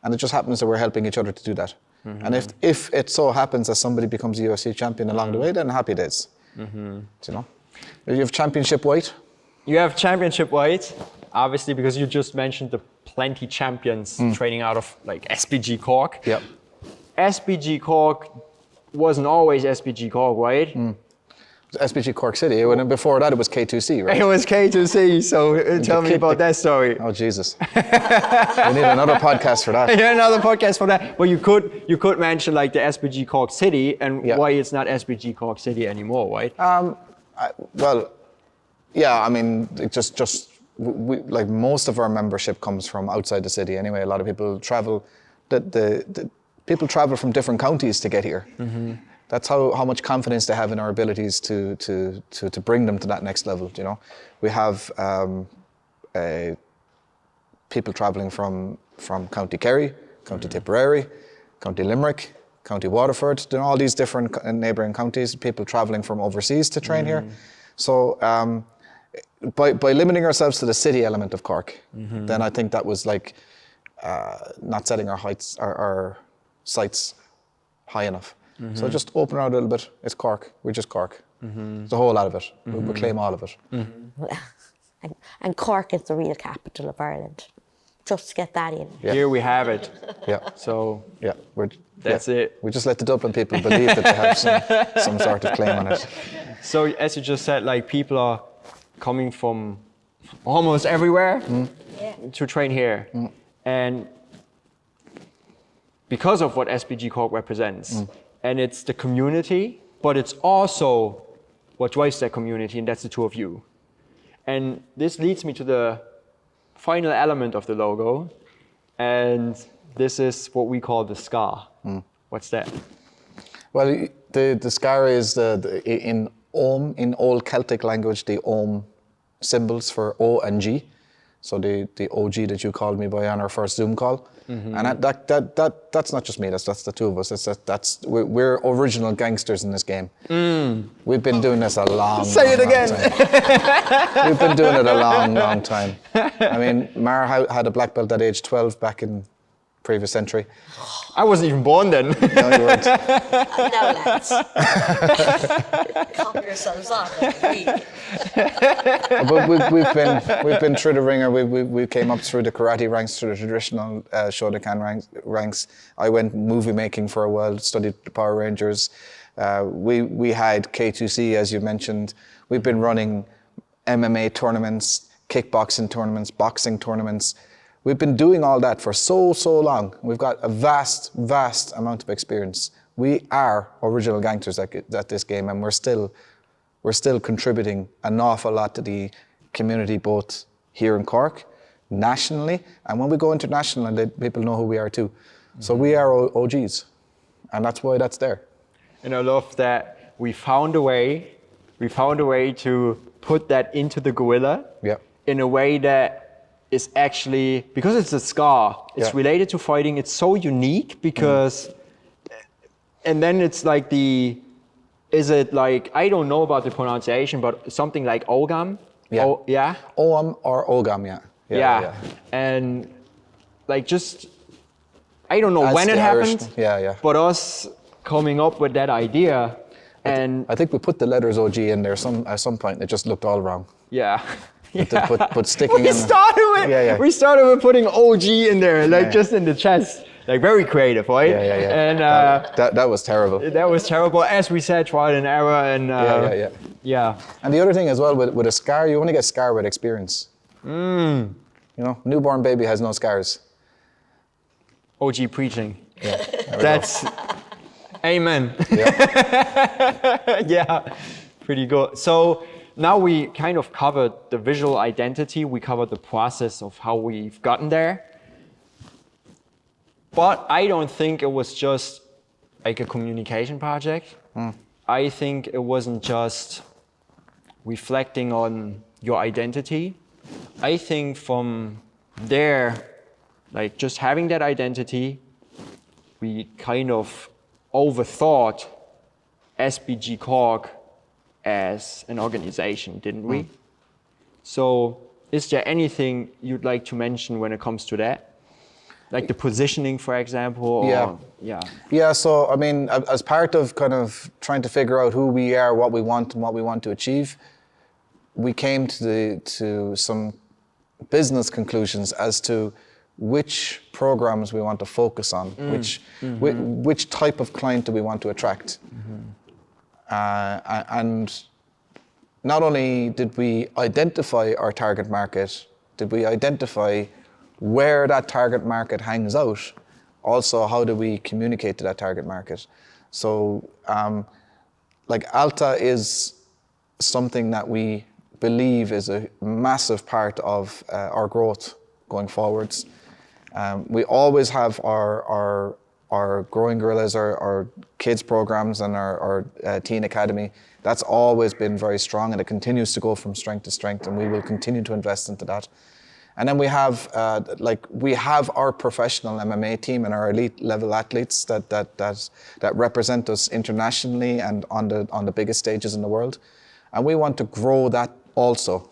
And it just happens that we're helping each other to do that. And if it so happens that somebody becomes a UFC champion along the way, then happy days. Do you know? You have championship weight. You have championship weight, obviously, because you just mentioned the plenty champions training out of like SBG Cork. Yep. SBG Cork wasn't always SBG Cork, right? SBG Cork City, and before that it was K2C, right? It was K2C, so tell me about that story. Oh Jesus! We need another podcast for that. Yeah, another podcast for that. Well, you could mention like the SBG Cork City and why it's not SBG Cork City anymore, right? Yeah, I mean, we like most of our membership comes from outside the city anyway. A lot of people travel, people travel from different counties to get here. That's how much confidence they have in our abilities to bring them to that next level. You know, we have people traveling from County Kerry, County Tipperary, County Limerick, County Waterford, you know, all these different neighbouring counties. People traveling from overseas to train here. So. By limiting ourselves to the city element of Cork, then I think that was like not setting our sights high enough. So just open out a little bit. It's Cork. We're just Cork. It's a whole lot of it. We claim all of it. And Cork is the real capital of Ireland. Just to get that in. Yeah. Here we have it. Yeah. So yeah, that's it. We just let the Dublin people believe that they have some sort of claim on it. So as you just said, like people are coming from almost everywhere to train here. And because of what SBG Cork represents, and it's the community, but it's also what drives that community, and that's the two of you. And this leads me to the final element of the logo, and this is what we call the scar. What's that? Well, the scar is in Old Celtic language, the Om symbols for O and G. So the OG that you called me by on our first Zoom call. And that's not just me, that's the two of us. We're original gangsters in this game. We've been doing this a long Say it again. time. We've been doing it a long time. I mean, Mar had a black belt at age 12 back in previous century. I wasn't even born then. No, you weren't. No, lads. Calm yourselves on. But we've been through the ringer. We came up through the karate ranks, through the traditional Shotokan ranks. I went movie making for a while, studied the Power Rangers. We had K2C, as you mentioned. We've been running MMA tournaments, kickboxing tournaments, boxing tournaments. We've been doing all that for so long. We've got a vast amount of experience. We are original gangsters at this game, and we're still contributing an awful lot to the community, both here in Cork, nationally, and when we go international, people know who we are too. So we are OGs, and that's why that's there. And I love that we found a way to put that into the gorilla in a way that is actually, because it's a scar, it's related to fighting, it's so unique because, and then it's like is it like, I don't know about the pronunciation, but something like Ogam? Yeah. Oam or Ogam, yeah. And like just, I don't know That's when it happened, yeah. but us coming up with that idea, and I think we put the letters OG in there at some point. It just looked all wrong. Yeah. But sticking we started with putting OG in there, like just in the chest, like very creative, right? Yeah. And that was terrible. That was terrible, as we said, trial and error, and yeah. And the other thing as well, with a scar, you only get scar with experience. You know, newborn baby has no scars. OG preaching. Yeah. That's amen. Yeah, pretty good. So now we kind of covered the visual identity, we covered the process of how we've gotten there. But I don't think it was just like a communication project. I think it wasn't just reflecting on your identity. I think from there, like just having that identity, we kind of overthought SBG Cork as an organization, didn't we? So is there anything you'd like to mention when it comes to that? Like the positioning, for example? Or, Yeah, so I mean, as part of kind of trying to figure out who we are, what we want, and what we want to achieve, we came to some business conclusions as to which programs we want to focus on, which type of client do we want to attract. And not only did we identify our target market, did we identify where that target market hangs out, also how do we communicate to that target market. So like Alta is something that we believe is a massive part of our growth going forwards. We always have our Growing Gorillas, our kids programs and our teen academy. That's always been very strong, and it continues to go from strength to strength, and we will continue to invest into that. And then we have our professional MMA team and our elite level athletes that represent us internationally and on the biggest stages in the world, and we want to grow that also.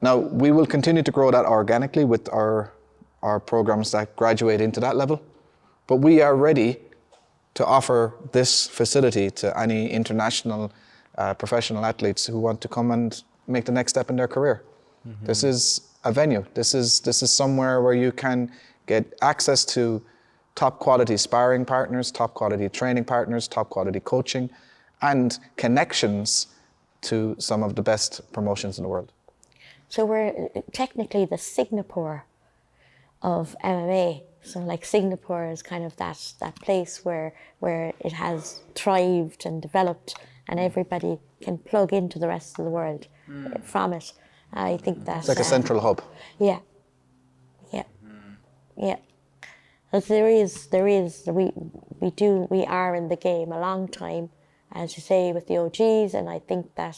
Now we will continue to grow that organically with our programs that graduate into that level. But we are ready to offer this facility to any international professional athletes who want to come and make the next step in their career. This is a venue. This is somewhere where you can get access to top quality sparring partners, top quality training partners, top quality coaching, and connections to some of the best promotions in the world. So we're technically the Singapore of MMA. So like Singapore is kind of that place where it has thrived and developed, and everybody can plug into the rest of the world from it. I think that's It's like a central hub. Yeah. Because we are in the game a long time, as you say, with the OGs, and I think that,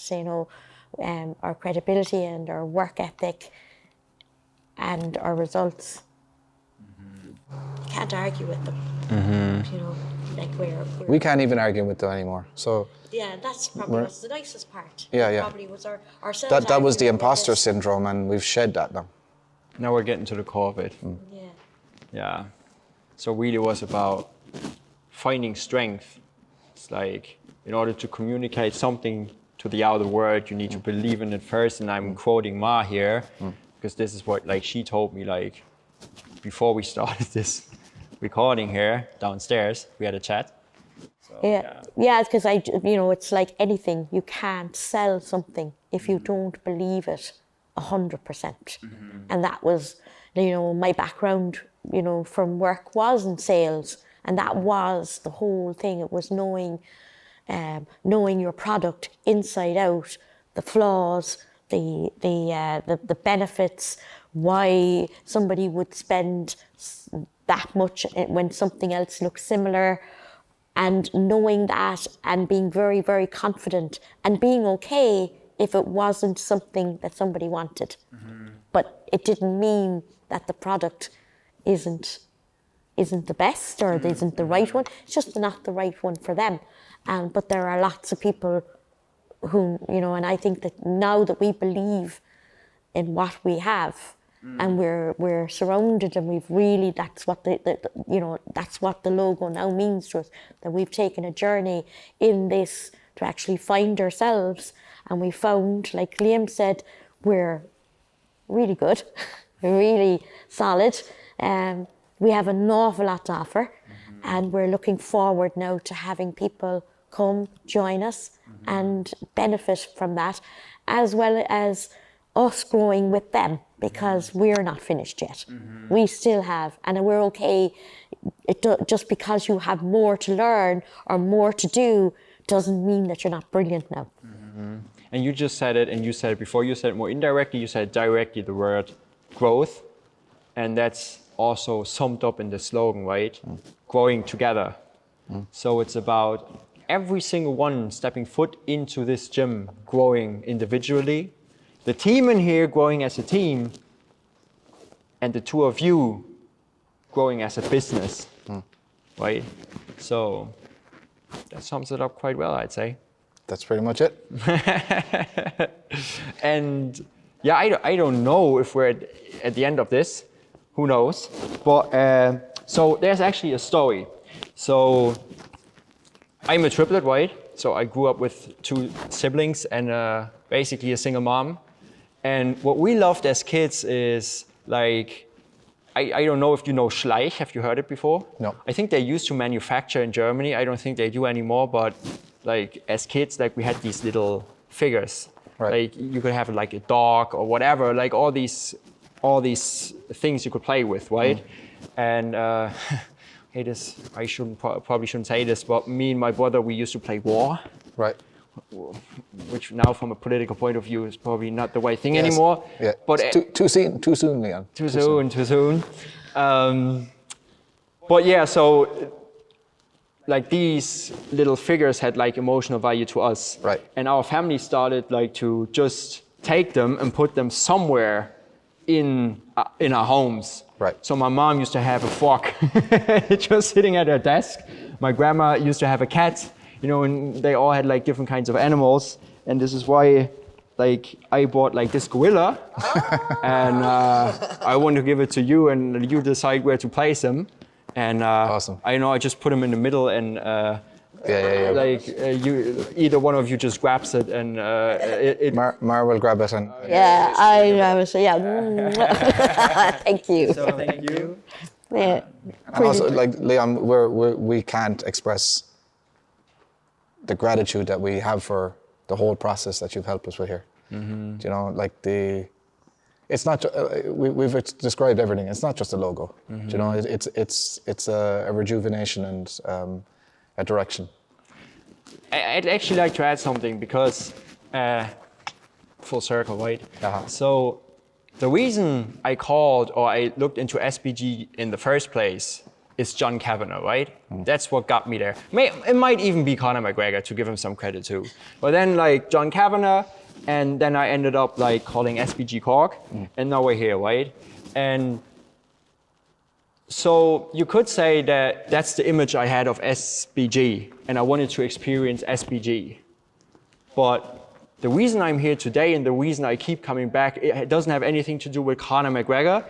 our credibility and our work ethic and our results, you can't argue with them. We can't even argue with them anymore. So yeah, that's probably was the nicest part. Yeah. Probably was ourselves. That was the imposter syndrome, and we've shed that now. Now we're getting to the core of it. Yeah. So really it was about finding strength. It's like, in order to communicate something to the outer world, you need to believe in it first. And I'm quoting Ma here, because this is what like she told me like before we started this recording here downstairs. We had a chat. So, yeah, because it's like anything. You can't sell something if you don't believe it 100%. And that was, my background, from work was in sales, and that was the whole thing. It was knowing your product inside out, the flaws, the benefits, why somebody would spend that much when something else looks similar, and knowing that and being very, very confident and being okay if it wasn't something that somebody wanted. But it didn't mean that the product isn't the best or isn't the right one. It's just not the right one for them. But there are lots of people who, and I think that now that we believe in what we have, and we're surrounded, and we've really, that's what that's what the logo now means to us, that we've taken a journey in this to actually find ourselves, and we found, like Liam said, we're really good, really solid, we have an awful lot to offer, and we're looking forward now to having people come join us and benefit from that, as well as us growing with them, because we're not finished yet. We still have, and we're okay. Just because you have more to learn or more to do doesn't mean that you're not brilliant now. And you just said it, and you said it before, you said it more indirectly, you said directly the word growth, and that's also summed up in the slogan, right? Growing together. So it's about every single one stepping foot into this gym, growing individually, the team in here growing as a team, and the two of you growing as a business, right? So that sums it up quite well, I'd say. That's pretty much it. And yeah, I don't know if we're at the end of this, who knows? But so there's actually a story. So I'm a triplet, right? So I grew up with 2 siblings and basically a single mom. And what we loved as kids is like, I don't know if you know Schleich, have you heard it before? No. I think they used to manufacture in Germany. I don't think they do anymore, but like as kids, like we had these little figures. Right. Like you could have like a dog or whatever, like all these things you could play with, right? And hey, I probably shouldn't say this, but me and my brother, we used to play war. Right. Which now from a political point of view is probably not the right thing anymore. Yeah. But too soon, Leon. Too soon. But yeah, so like these little figures had like emotional value to us. Right. And our family started like to just take them and put them somewhere in our homes. Right. So my mom used to have a frog just sitting at her desk. My grandma used to have a cat. And they all had like different kinds of animals, and this is why, like, I bought like this gorilla, and I want to give it to you, and you decide where to place him. And awesome. I just put him in the middle, and like either one of you just grabs it, and Mar will grab it, and Yeah, I was, thank you. So thank you. Yeah. And also, like Leon, we can't express the gratitude that we have for the whole process that you've helped us with here. Like it's not. We've described everything. It's not just a logo. It's a rejuvenation and a direction. I'd actually like to add something because full circle, right? So the reason I called or I looked into SBG in the first place is John Kavanagh, right? That's what got me there. It might even be Conor McGregor, to give him some credit too. But then like John Kavanagh, and then I ended up like calling SBG Cork, and now we're here, right? And so you could say that that's the image I had of SBG, and I wanted to experience SBG. But the reason I'm here today and the reason I keep coming back, it doesn't have anything to do with Conor McGregor.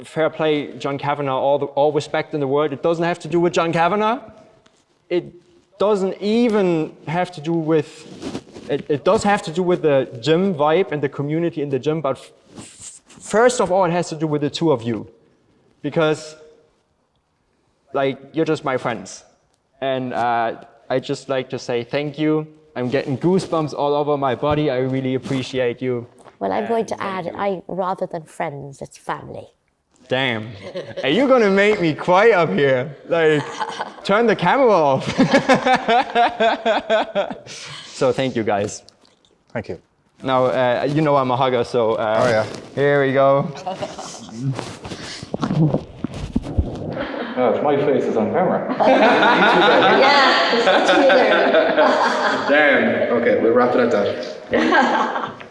fair play, John Kavanagh, all respect in the world. It doesn't have to do with John Kavanagh. It doesn't even have to do with, it does have to do with the gym vibe and the community in the gym, but first of all, it has to do with the two of you. Because, like, you're just my friends. And I just like to say thank you. I'm getting goosebumps all over my body. I really appreciate you. Well, I'm going to add, rather than friends, it's family. Damn. Are you gonna make me cry up here? Like, turn the camera off. So thank you guys. Thank you. Now, you know I'm a hugger, so Oh yeah. here we go. Oh, if my face is on camera. Yeah, Damn. Okay, we'll wrap it at that.